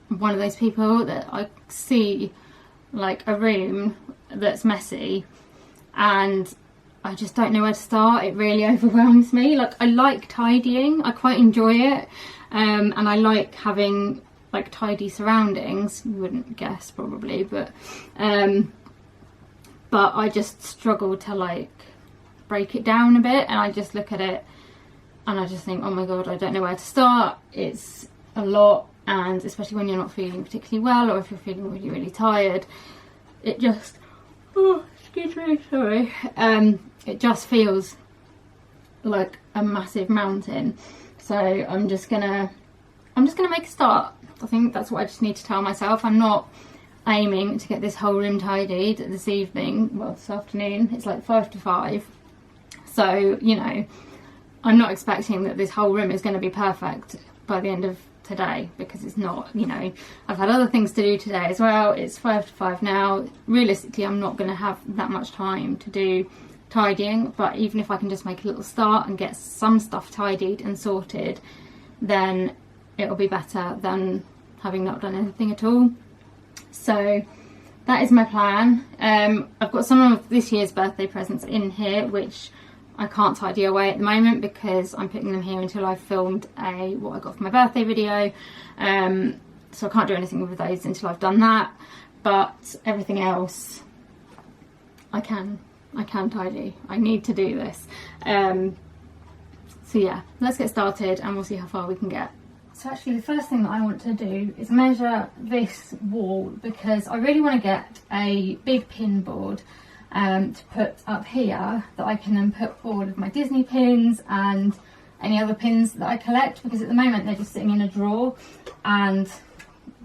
one of those people that I see like a room that's messy and I just don't know where to start. It really overwhelms me. Like, I like tidying, I quite enjoy it, and I like having like tidy surroundings. You wouldn't guess probably, but I just struggle to like break it down a bit, and I just look at it and I just think, oh my god, I don't know where to start. It's a lot, and especially when you're not feeling particularly well, or if you're feeling really, really tired, it just, oh, excuse me, sorry, it just feels like a massive mountain. So I'm just gonna make a start. I think that's what I just need to tell myself. I'm not aiming to get this whole room tidied this evening, well, this afternoon. It's like 5 to 5, so you know, I'm not expecting that this whole room is going to be perfect by the end of today, because it's not. You know, I've had other things to do today as well. It's 5 to 5 now. Realistically, I'm not going to have that much time to do tidying, but even if I can just make a little start and get some stuff tidied and sorted, then it'll be better than having not done anything at all. So that is my plan. I've got some of this year's birthday presents in here, which I can't tidy away at the moment because I'm putting them here until I've filmed what I got for my birthday video. So I can't do anything with those until I've done that. But everything else, I can tidy. I need to do this. So yeah, let's get started and we'll see how far we can get. So actually the first thing that I want to do is measure this wall, because I really want to get a big pin board to put up here that I can then put all of my Disney pins and any other pins that I collect, because at the moment they're just sitting in a drawer and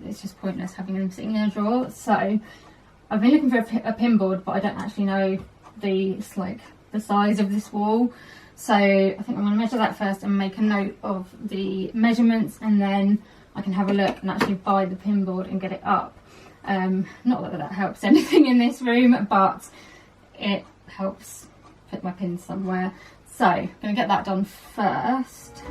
it's just pointless having them sitting in a drawer. So I've been looking for a pin board, but I don't actually know the size of this wall. So I think I'm going to measure that first and make a note of the measurements, and then I can have a look and actually buy the pin board and get it up. Not that that helps anything in this room, but it helps put my pins somewhere. So I'm going to get that done first.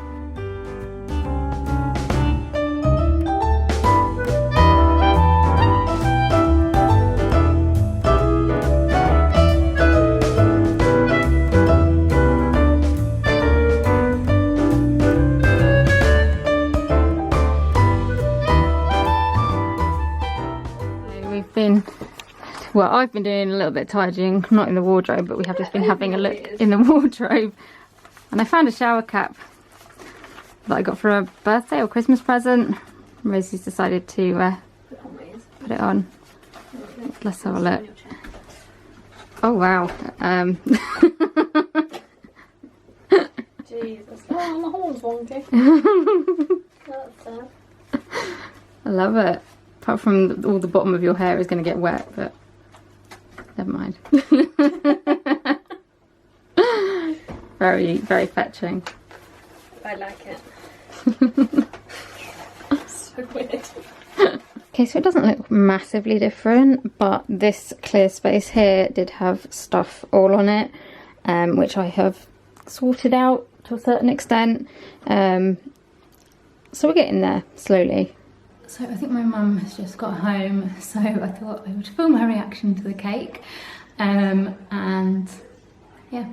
Well, I've been doing a little bit of tidying, not in the wardrobe, but we have just been having a look in the wardrobe. And I found a shower cap that I got for a birthday or Christmas present. Rosie's decided to put it on. Let's have a look. Oh, wow. Jesus. Oh, my horn's wonky. That's sad. I love it. Apart from all the bottom of your hair is going to get wet, but never mind. Very, very fetching. I like it. So weird. Okay, so it doesn't look massively different, but this clear space here did have stuff all on it, which I have sorted out to a certain extent. So we're getting there slowly. So I think my mum has just got home, so I thought I would film her reaction to the cake, and yeah,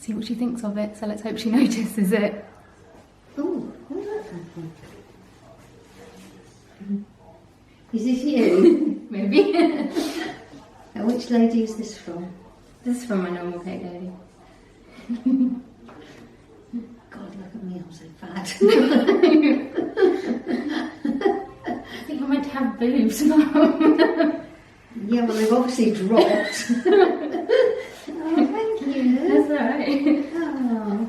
see what she thinks of it. So let's hope she notices it. Oh, where's that come from? Is this you? Maybe. And which lady is this from? This is from my normal cake lady. God, look at me, I'm so fat. I think you're meant to have boobs, Mum. Yeah, well, they've obviously dropped. Oh, thank you. That's alright. Oh.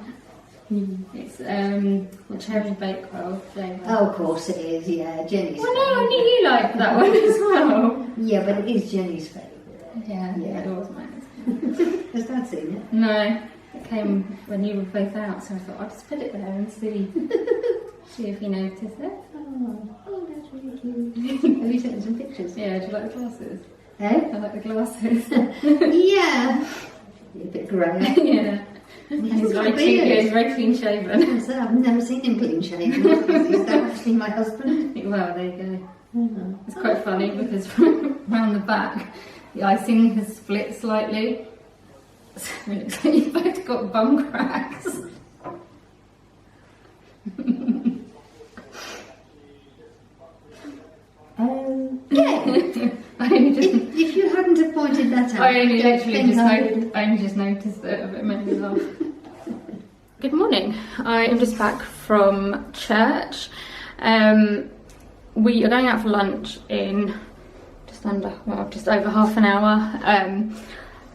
It's the cherry bakewell flavour. Oh, of course it is, yeah, Jenny's Well, no, I knew you liked that one as well. Yeah, but it is Jenny's favourite. Yeah, Yeah. it was mine. Has Dad seen it? No, it came when you were both out, so I thought I'd just put it there and see if you noticed it. Oh, that's really cute. Have you taken some pictures? Yeah, do you like the glasses? Eh? I like the glasses. Yeah. A bit grey. Yeah. And he's very cute, yeah, he's very clean shaven. So I've never seen him clean shaven. Is that actually my husband? Well, there you go. Oh. It's quite funny because from around the back, the icing has split slightly. So it looks like you've both got bum cracks. Yeah. If you hadn't have pointed that out, I only literally I just noticed it, but it made me laugh. Good morning. I am just back from church. We are going out for lunch in just over half an hour.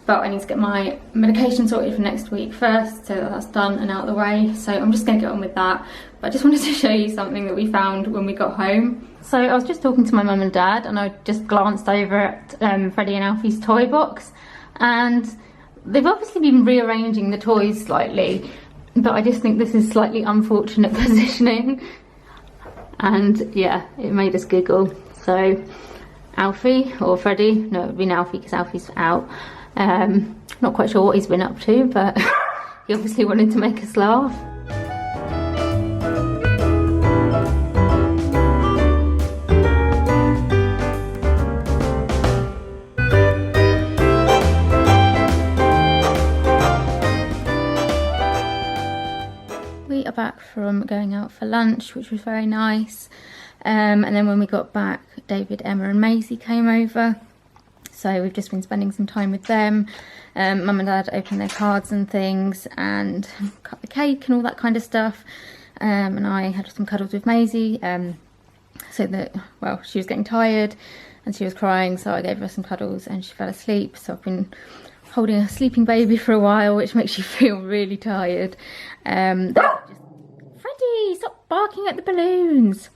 But I need to get my medication sorted for next week first, so that's done and out of the way. So I'm just going to get on with that. But I just wanted to show you something that we found when we got home. So I was just talking to my mum and dad, and I just glanced over at Freddie and Alfie's toy box, and they've obviously been rearranging the toys slightly, but I just think this is slightly unfortunate positioning, and yeah, it made us giggle. So Alfie, or Freddie, no, it would be Alfie because Alfie's out. Not quite sure what he's been up to, but he obviously wanted to make us laugh. We are back from going out for lunch, which was very nice. And then when we got back, David, Emma and Maisie came over. So we've just been spending some time with them. Mum and Dad opened their cards and things and cut the cake and all that kind of stuff. and I had some cuddles with Maisie, so that, well, she was getting tired and she was crying, so I gave her some cuddles and she fell asleep. So I've been holding a sleeping baby for a while, which makes you feel really tired. Freddie, stop barking at the balloons.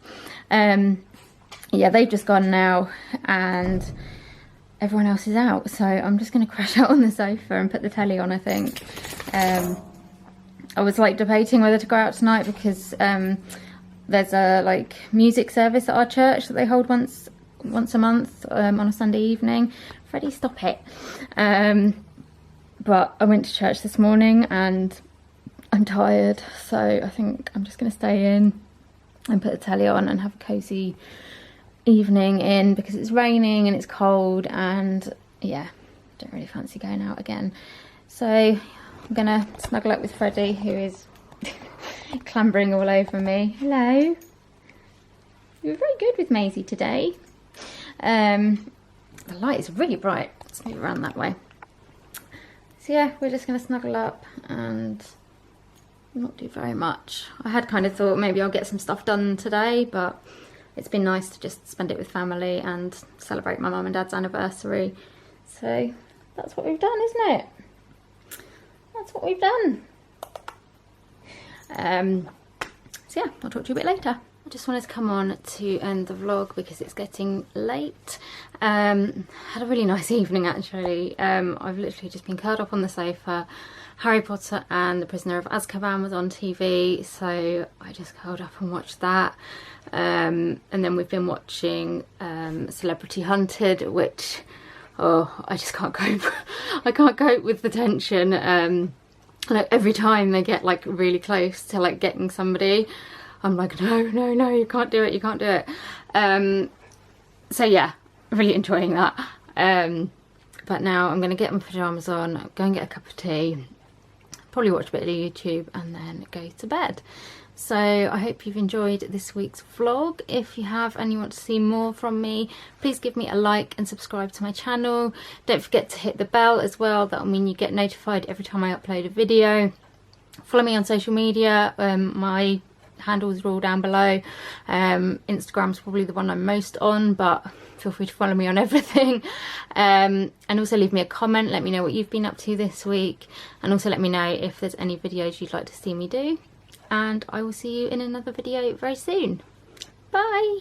Yeah, they've just gone now and everyone else is out, so I'm just going to crash out on the sofa and put the telly on, I think. I was like debating whether to go out tonight because there's a like music service at our church that they hold once a month on a Sunday evening. Freddie, stop it. But I went to church this morning and I'm tired, so I think I'm just going to stay in and put the telly on and have a cosy evening in because it's raining and it's cold, and yeah, don't really fancy going out again. So I'm gonna snuggle up with Freddie, who is clambering all over me. Hello. You were very good with Maisie today. The light is really bright. Let's move around that way. So yeah, we're just gonna snuggle up and not do very much. I had kind of thought maybe I'll get some stuff done today, but it's been nice to just spend it with family and celebrate my mum and dad's anniversary. So that's what we've done, isn't it? That's what we've done. So yeah, I'll talk to you a bit later. I just wanted to come on to end the vlog because it's getting late. Had a really nice evening actually. I've literally just been curled up on the sofa. Harry Potter and the Prisoner of Azkaban was on TV, so I just curled up and watched that. And then we've been watching Celebrity Hunted, which, oh, I just can't cope. I can't cope with the tension. Like every time they get like really close to like getting somebody, I'm like, no, you can't do it, you can't do it. So yeah, really enjoying that. But now I'm going to get my pyjamas on, go and get a cup of tea, probably watch a bit of YouTube and then go to bed. So I hope you've enjoyed this week's vlog. If you have and you want to see more from me, please give me a like and subscribe to my channel. Don't forget to hit the bell as well. That'll mean you get notified every time I upload a video. Follow me on social media. My handles are all down below. Instagram's probably the one I'm most on, but feel free to follow me on everything. And also leave me a comment. Let me know what you've been up to this week. And also let me know if there's any videos you'd like to see me do. And I will see you in another video very soon. Bye!